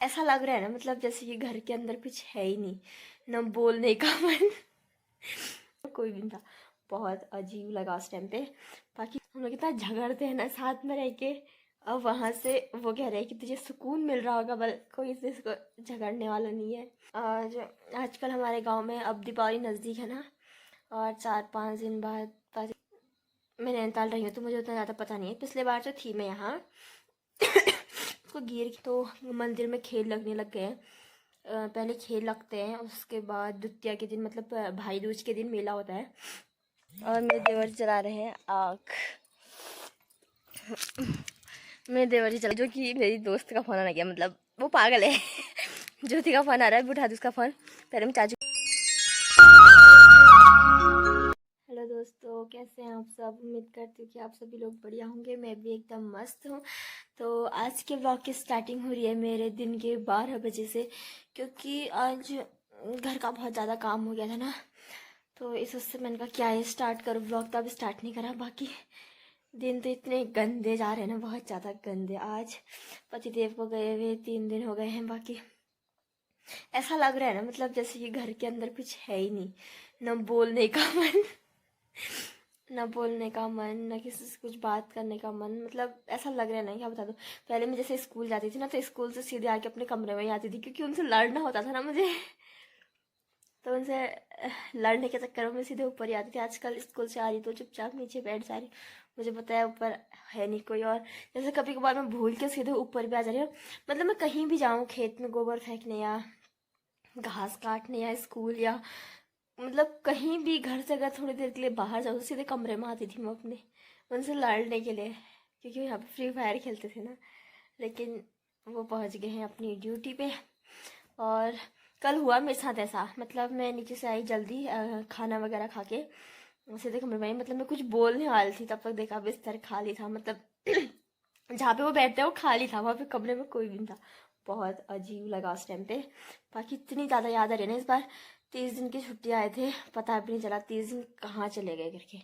ऐसा लग रहा है ना, मतलब जैसे कि घर के अंदर कुछ है ही नहीं, ना बोलने का मन कोई भी नहीं था। बहुत अजीब लगा उस टाइम पे। बाकी हम लोग इतना झगड़ते हैं ना साथ में रह के। अब वहाँ से वो कह रहे हैं कि तुझे सुकून मिल रहा होगा, बल कोई इसको झगड़ने वाला नहीं है। और आजकल हमारे गांव में अब दीपावली नज़दीक है ना, और 4-5 दिन बाद मैं नैनीताल रही हूँ तो मुझे उतना ज़्यादा पता नहीं है। पिछले बार तो थी मैं यहाँ उसको गिर तो मंदिर में खेल लगने लग गए हैं। पहले खेल लगते हैं, उसके बाद द्वितीया के दिन मतलब भाई दूज के दिन मेला होता है। और मेरे देवर चला रहे हैं आग। मेरे देवर जी चला, जो कि मेरी दोस्त का फ़ोन आ गया, मतलब वो पागल है ज्योति का फ़ोन आ रहा है, उठा दो उसका फ़ोन। पहले मैं चाचू। हेलो दोस्तों, कैसे हैं आप सब? उम्मीद करती हूँ कि आप सभी लोग बढ़िया होंगे। मैं भी एकदम मस्त हूँ। तो आज के ब्लॉग की स्टार्टिंग हो रही है मेरे दिन के 12 बजे से, क्योंकि आज घर का बहुत ज़्यादा काम हो गया था ना, तो इस वजह से मैंने कहा क्या ये स्टार्ट करूँ ब्लॉग। तो अभी स्टार्ट नहीं करा। बाकी दिन तो इतने गंदे जा रहे हैं ना, बहुत ज़्यादा गंदे। आज पतिदेव को गए हुए 3 दिन हो गए हैं। बाकी ऐसा लग रहा है ना, मतलब जैसे कि घर के अंदर कुछ है ही नहीं, ना बोलने का मन ना बोलने का मन, ना किसी से कुछ बात करने का मन। मतलब ऐसा लग रहा है ना, क्या बता दूँ। पहले मैं जैसे स्कूल जाती थी ना, तो स्कूल से सीधे आके अपने कमरे में ही आती थी, क्योंकि उनसे लड़ना होता था ना मुझे तो उनसे लड़ने के चक्कर में मैं सीधे ऊपर ही आती थी। आजकल स्कूल से आ रही तो चुपचाप नीचे बैठ जा रही। मुझे पता है ऊपर है नहीं कोई, और जैसे कभी कभार मैं भूल के सीधे ऊपर भी आ जा रही हूँ। मतलब मैं कहीं भी जाऊँ, खेत में गोबर फेंकने या घास काटने या स्कूल या मतलब कहीं भी घर से अगर थोड़ी देर के लिए बाहर जाऊँ तो सीधे कमरे में आती थी मैं अपने, उनसे लड़ने के लिए, क्योंकि यहाँ पे फ्री फायर खेलते थे ना। लेकिन वो पहुँच गए हैं अपनी ड्यूटी पे। और कल हुआ मेरे साथ ऐसा, मतलब मैं नीचे से आई जल्दी खाना वगैरह खा के सीधे कमरे में आई। मतलब मैं कुछ बोलने वाली थी, तब तक देखा बिस्तर खाली था। मतलब जहाँ पे वो बैठते हैं वो खाली था, वहाँ पे कमरे में कोई भी नहीं था। बहुत अजीब लगा उस टाइम पे। बाकी इतनी ज़्यादा याद आ रही है ना इस बार। 30 दिन की छुट्टी आए थे, पता भी नहीं चला 30 दिन कहाँ चले गए करके।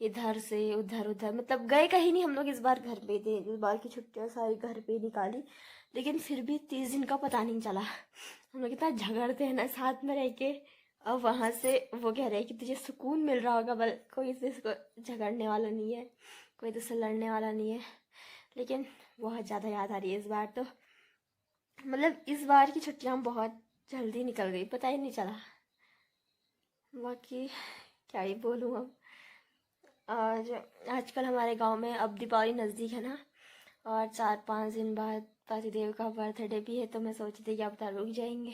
इधर से उधर उधर, मतलब गए कहीं नहीं हम लोग। इस बार घर पे थे, इस बार की छुट्टियाँ सारी घर पे निकाली, लेकिन फिर भी 30 दिन का पता नहीं चला। हम लोग इतना झगड़ते हैं ना साथ में रह के। अब वहाँ से वो कह रहे हैं कि तुझे सुकून मिल रहा होगा, बल कोई इसको झगड़ने वाला नहीं है, कोई तुझसे लड़ने वाला नहीं है। लेकिन बहुत ज़्यादा याद आ रही है इस बार तो। मतलब इस बार की छुट्टियाँ बहुत जल्दी निकल गई, पता ही नहीं चला। बाकी क्या ही बोलूँ अब। और आजकल हमारे गांव में अब दीपावली नज़दीक है ना, और 4-5 दिन बाद पतिदेव का बर्थडे भी है। तो मैं सोची थी कि अब तक रुक जाएंगे,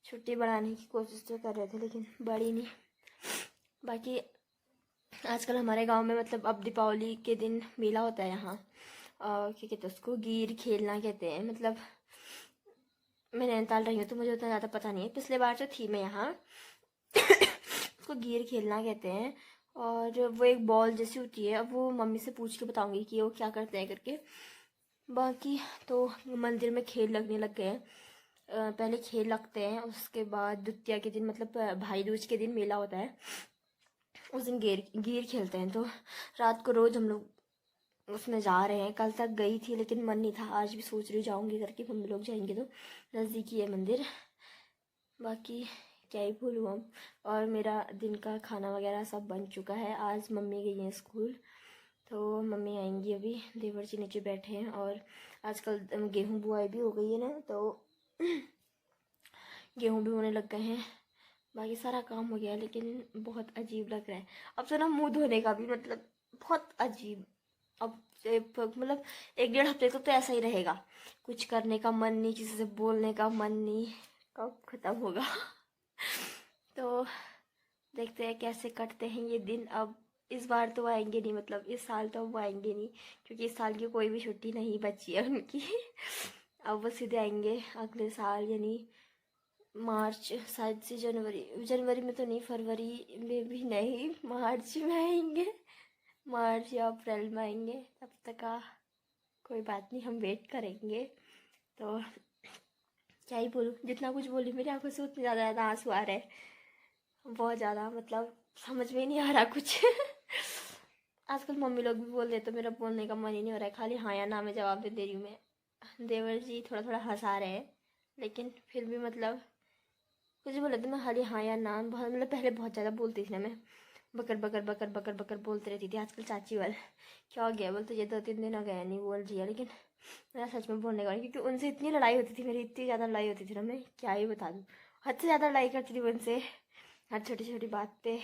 छुट्टी बढ़ाने की कोशिश तो कर रहे थे लेकिन बढ़ी नहीं। बाकी आजकल हमारे गांव में मतलब अब दीपावली के दिन मेला होता है यहाँ। क्या कहते हैं उसको, गीर खेलना कहते हैं। मतलब मैं नैनीताल रही हूँ तो मुझे उतना ज़्यादा पता नहीं है। पिछले बार तो थी मैं यहाँ उसको गीर खेलना कहते हैं। और वो एक बॉल जैसी होती है। अब वो मम्मी से पूछ के बताऊंगी कि वो क्या करते हैं करके। बाकी तो मंदिर में खेल लगने लग गए हैं। पहले खेल लगते हैं, उसके बाद द्वितीया के दिन मतलब भाई दूज के दिन मेला होता है। उस दिन गीर गीर खेलते हैं। तो रात को रोज़ हम लोग उसमें जा रहे हैं। कल तक गई थी लेकिन मन नहीं था, आज भी सोच रही हूँ जाऊँगी करके। मम्मी लोग जाएंगे तो नज़दीक ही है मंदिर। बाकी क्या ही बोलूँ अब। और मेरा दिन का खाना वगैरह सब बन चुका है। आज मम्मी गई हैं स्कूल, तो मम्मी आएंगी अभी। देवर जी नीचे बैठे हैं। और आजकल गेहूँ बुआई भी हो गई है ना, तो गेहूँ भी होने लग गए हैं। बाकी सारा काम हो गया है, लेकिन बहुत अजीब लग रहा है अब तो ना। मुंह धोने का भी मतलब बहुत अजीब। अब मतलब 1-1.5 हफ्ते तो ऐसा ही रहेगा। कुछ करने का मन नहीं, किसी से बोलने का मन नहीं। कब खत्म होगा तो देखते हैं कैसे कटते हैं ये दिन। अब इस बार तो वो आएंगे नहीं, मतलब इस साल तो वो आएंगे नहीं, क्योंकि इस साल की कोई भी छुट्टी नहीं बची है उनकी अब वो सीधे आएंगे अगले साल, यानी मार्च शायद से। जनवरी जनवरी में तो नहीं, फरवरी में भी नहीं, मार्च में आएंगे। मार्च या अप्रैल में आएंगे। तब तक का कोई बात नहीं, हम वेट करेंगे। तो क्या ही बोलूँ, जितना कुछ बोली मेरी आंखों से उतने ज़्यादा आंसू आ रहे हैं। बहुत ज़्यादा, मतलब समझ में नहीं आ रहा कुछ आजकल मम्मी लोग भी बोल रहे तो मेरा बोलने का मन ही नहीं हो रहा है। खाली हाँ या ना में जवाब दे रही हूँ मैं। देवर जी थोड़ा थोड़ा हंसा रहे हैं, लेकिन फिर भी मतलब कुछ बोला तो मैं खाली हाँ या ना, बहुत मतलब पहले बहुत ज़्यादा बोलती थी ना मैं, बकर बकर बकर बकर बकर बोलती रहती थी। आजकल चाची वाल क्या हो गया, बोलते ये 2-3 दिन हो गए नहीं बोल रही है, लेकिन मेरा सच में बोलने का, क्योंकि उनसे इतनी लड़ाई होती थी मेरी, इतनी ज़्यादा लड़ाई होती थी ना, मैं क्या ही बता दूँ। हद से ज़्यादा लड़ाई करती थी उनसे, हर छोटी छोटी बात पे,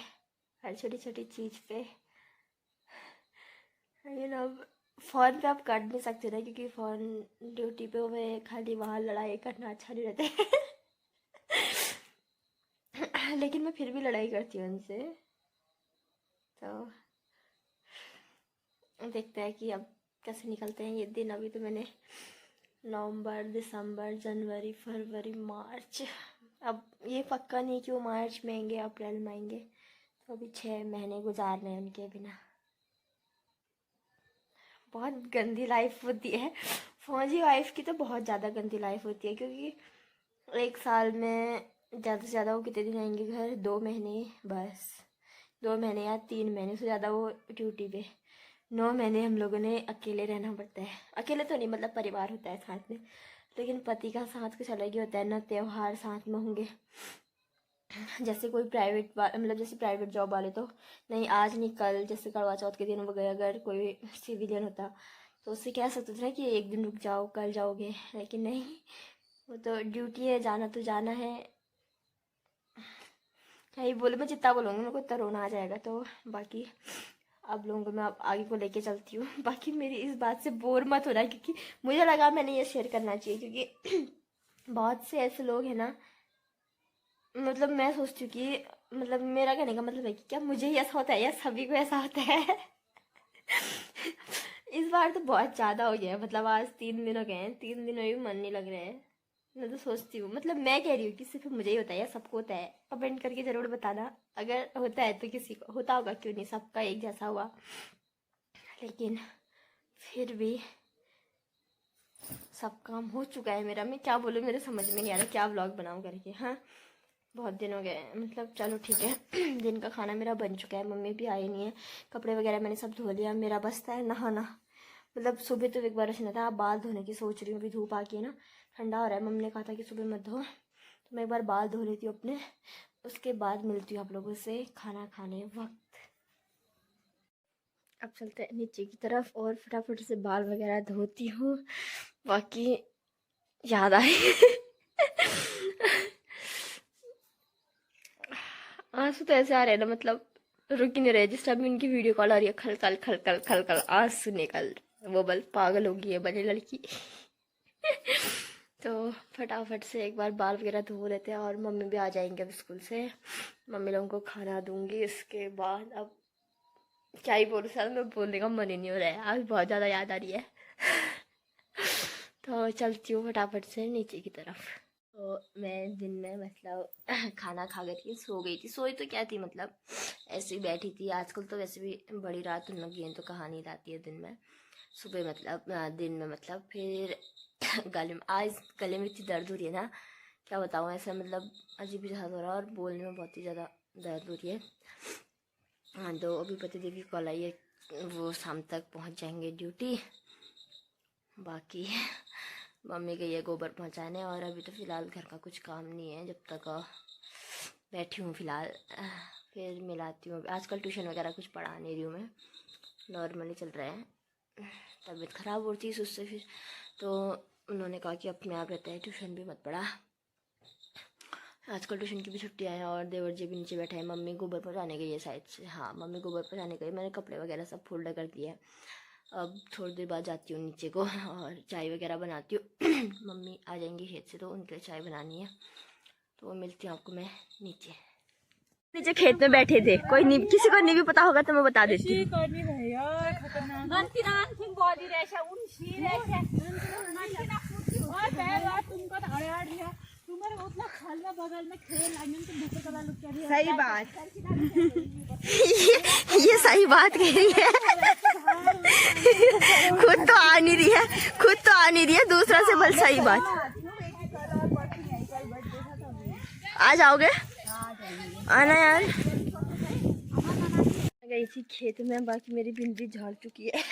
हर छोटी छोटी चीज़ पे। लेकिन अब फ़ोन पे आप काट नहीं सकते ना, क्योंकि फ़ोन ड्यूटी पे हुए, खाली वहाँ लड़ाई करना अच्छा नहीं रहता लेकिन मैं फिर भी लड़ाई करती हूँ उनसे। तो देखते हैं कि अब कैसे निकलते हैं ये दिन। अभी तो मैंने नवंबर, दिसंबर, जनवरी, फरवरी, मार्च, अब ये पक्का नहीं कि वो मार्च में आएंगे, अप्रैल में आएंगे, तो अभी 6 महीने गुजारने हैं उनके बिना। बहुत गंदी लाइफ होती है फौजी वाइफ की, तो बहुत ज़्यादा गंदी लाइफ होती है, क्योंकि 1 साल में ज़्यादा से ज़्यादा वो कितने दिन आएंगे घर, 2 महीने बस, 2 महीने या 3 महीने से ज़्यादा वो ड्यूटी पे। 9 महीने हम लोगों ने अकेले रहना पड़ता है, अकेले तो नहीं मतलब परिवार होता है साथ में, लेकिन पति का साथ कुछ अलग ही होता है ना, त्योहार साथ में होंगे। जैसे कोई प्राइवेट मतलब जैसे प्राइवेट जॉब वाले तो नहीं, आज नहीं कल, जैसे करवा चौथ के दिन वगैरह अगर कोई सिविलियन होता तो उससे कह सकते थे ना कि एक दिन रुक जाओ, कल जाओगे, लेकिन नहीं, वो तो ड्यूटी है, जाना तो जाना है। क्या ही बोले, मैं जितना बोलूँगी मेरे को इतना रोना आ जाएगा। तो बाकी आप लोगों को मैं अब आगे को लेके चलती हूँ। बाकी मेरी इस बात से बोर मत हो रहा है, क्योंकि मुझे लगा मैंने ये शेयर करना चाहिए, क्योंकि बहुत से ऐसे लोग हैं ना, मतलब मैं सोचती हूँ कि मतलब मेरा कहने का मतलब है कि क्या मुझे ही ऐसा होता है या सभी को ऐसा होता है इस बार तो बहुत ज़्यादा हो गया है, मतलब आज 3 दिन हो गए हैं, 3 दिन में भी मन नहीं लग रहा है। मैं तो सोचती हूँ, मतलब मैं कह रही हूँ कि सिर्फ मुझे ही होता है या सबको होता है, कमेंट करके ज़रूर बताना, अगर होता है तो किसी को होता होगा, क्यों नहीं, सबका एक जैसा हुआ। लेकिन फिर भी सब काम हो चुका है मेरा, मैं क्या बोलूँ, मेरे समझ में नहीं आ रहा क्या व्लॉग बनाऊँ करके। हाँ, बहुत दिन हो गए, मतलब चलो ठीक है दिन का खाना मेरा बन चुका है, मम्मी भी आई नहीं है, कपड़े वगैरह मैंने सब धो लिया, मेरा बसता है नहाना। मतलब सुबह तो एक बार ऐसा था, बाल धोने की सोच रही हूँ, अभी धूप आके ना ठंडा हो रहा है, मम्मी ने कहा था कि सुबह मत धो, तो मैं एक बार बाल धो लेती हूँ अपने, उसके बाद मिलती हूँ आप लोगों से खाना खाने वक्त। अब चलते हैं नीचे की तरफ और फटाफट से बाल वगैरह धोती हूँ। बाकी याद आए आंसू तो ऐसे आ रहे हैं ना, मतलब रुक ही नहीं रहे, जिस टाइम उनकी वीडियो कॉल आ रही है, खल खल खल खल खल खल आंसू निकल, वो बल पागल हो गई है बड़ी लड़की तो फटाफट से एक बार बाल वगैरह धो लेते हैं, और मम्मी भी आ जाएंगे अब स्कूल से, मम्मी लोगों को खाना दूंगी, इसके बाद अब क्या ही बोलूँ सर, मैं बोलने का मन ही नहीं हो रहा है, आज बहुत ज़्यादा याद आ रही है तो चलती हूँ फटाफट से नीचे की तरफ। तो मैं दिन में मतलब खाना खा गई थी, सो गई थी, सोई तो क्या थी, मतलब ऐसे ही बैठी थी। आजकल तो वैसे भी बड़ी रात होने लगी है, तो कहाँ नींद आती है दिन में, सुबह मतलब दिन में मतलब। फिर गले में, आज गले में इतनी दर्द हो रही है ना, क्या बताऊँ, ऐसा मतलब अजीब ही हो रहा है, और बोलने में बहुत ही ज़्यादा दर्द हो रही है। हाँ, तो अभी पति देव की कॉल आई है, वो शाम तक पहुँच जाएंगे ड्यूटी। बाकी मम्मी गई है गोबर पहुँचाने, और अभी तो फ़िलहाल घर का कुछ काम नहीं है, जब तक बैठी हूँ फ़िलहाल। फिर मिलाती हूँ, आजकल ट्यूशन वगैरह कुछ पढ़ा नहीं रही हूँ मैं, नॉर्मली चल रहा है, तबीयत ख़राब हो रही है उससे, फिर तो उन्होंने कहा कि अपने आप रहता है, ट्यूशन भी मत पढ़ा। आजकल ट्यूशन की भी छुट्टियाँ हैं, और देवर जी भी नीचे बैठे हैं, मम्मी गोबर पहुँचाने गई है साइड से, हाँ मम्मी गोबर पहुँचाने गई, मैंने कपड़े वगैरह सब फोल्ड कर दिए हैं। अब थोड़ी देर बाद जाती हूँ नीचे को और चाय वगैरह बनाती हूँ मम्मी आ जाएंगी खेत से, तो उनके लिए चाय बनानी है, तो मिलती हूँ आपको मैं नीचे। नीचे खेत में बैठे थे, कोई नहीं, किसी को नहीं भी पता होगा तो मैं बता देती हूँ। सही बात ये सही बात कह रही है खुद तो आ नहीं रही है, खुद तो आ नहीं रही है, दूसरा से बोल सही बात। आ जाओगे, आना यार। गई थी खेत में, बाकी मेरी भिंडी झाड़ चुकी है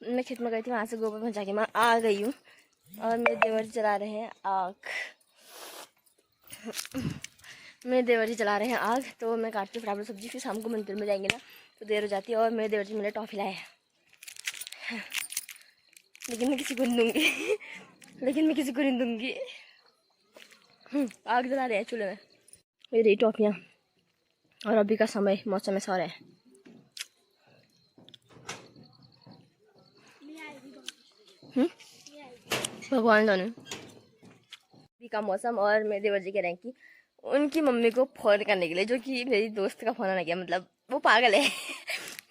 मैं खेत में गई थी, वहाँ से गोबर पहुँचा के मैं आ गई हूँ। और मेरे देवर जला रहे हैं आग। मेरे देवर जी जला रहे हैं आग, तो मैं काटती हूँ फटाफट सब्जी, फिर शाम को मंदिर में जाएंगे ना तो देर हो जाती है। और मेरे देवर जी मेरे टॉफ़ी लाए हैं, लेकिन मैं किसी को नहीं दूँगी। लेकिन मैं किसी को नहीं दूँगी। आग जला रहे हैं चूल्हे में। ये रही टॉफ़ियाँ। और अभी का समय मौसम ऐसा हो रहा है। भगवान जाने। अभी का मौसम, और मेरे देवर जी कह रहे हैं कि उनकी मम्मी को फ़ोन करने के लिए, जो कि मेरी दोस्त का फ़ोन आना गया, मतलब वो पागल है।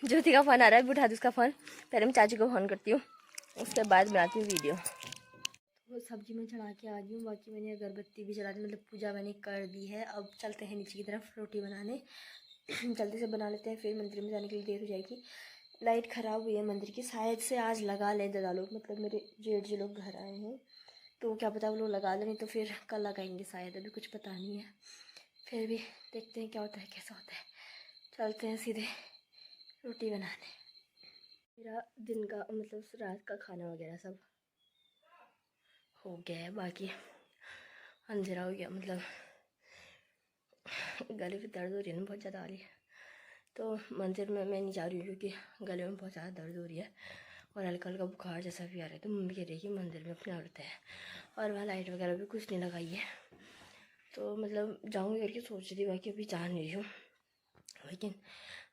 ज्योति का फ़ोन आ रहा है, उठा दो उसका फ़ोन। पहले मैं चाची को फ़ोन करती हूँ, उसके बाद बनाती हूँ वीडियो। वो सब्जी में चढ़ा के आ गई हूँ, बाकी मैंने अगरबत्ती भी जला दी, मतलब पूजा मैंने कर दी है। अब चलते हैं नीचे की तरफ रोटी बनाने। जल्दी से बना लेते हैं, फिर मंदिर में जाने के लिए देर हो जाएगी। लाइट ख़राब हुई है मंदिर की, शायद से आज लगा लें ज़्यादा लोग, मतलब मेरे जेठ जी लोग घर आए हैं, तो क्या पता वो लोग लगा लें, नहीं तो फिर कल लगाएंगे शायद, अभी कुछ पता नहीं है। फिर भी देखते हैं क्या होता है कैसा होता है। चलते हैं सीधे रोटी बनाने। मेरा दिन का मतलब रात का खाना वगैरह सब हो गया है, बाकी अंधेरा हो गया, मतलब गले में दर्द हो रही है ना बहुत ज़्यादा आ रही है, तो मंदिर में मैं नहीं जा रही हूँ क्योंकि गले में बहुत ज़्यादा दर्द हो रही है और हल्का हल्का बुखार जैसा भी आ रहा है। तो मम्मी कह रही है कि मंदिर में अपने औरत है, और वहाँ लाइट वगैरह भी कुछ नहीं लगाई है, तो मतलब जाऊँगी करके सोच रही हूँ, बाकी अभी जा नहीं रही हूँ। लेकिन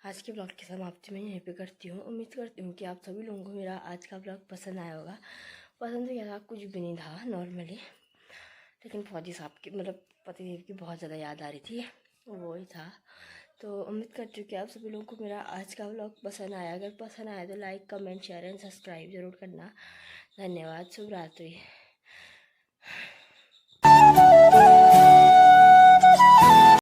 आज के ब्लॉग की समाप्ति मैं यहीं पे करती हूँ। उम्मीद करती हूँ कि आप सभी लोगों को मेरा आज का ब्लॉग पसंद आया होगा। पसंद तो क्या था, कुछ भी नहीं था नॉर्मली, लेकिन फौजी साहब की मतलब पतिदेव की बहुत ज़्यादा याद आ रही थी, वो ही था। तो उम्मीद करती हूँ कि आप सभी लोगों को मेरा आज का व्लॉग पसंद आया। अगर पसंद आया तो like comment share and subscribe ज़रूर करना। धन्यवाद। शुभ रात्रि।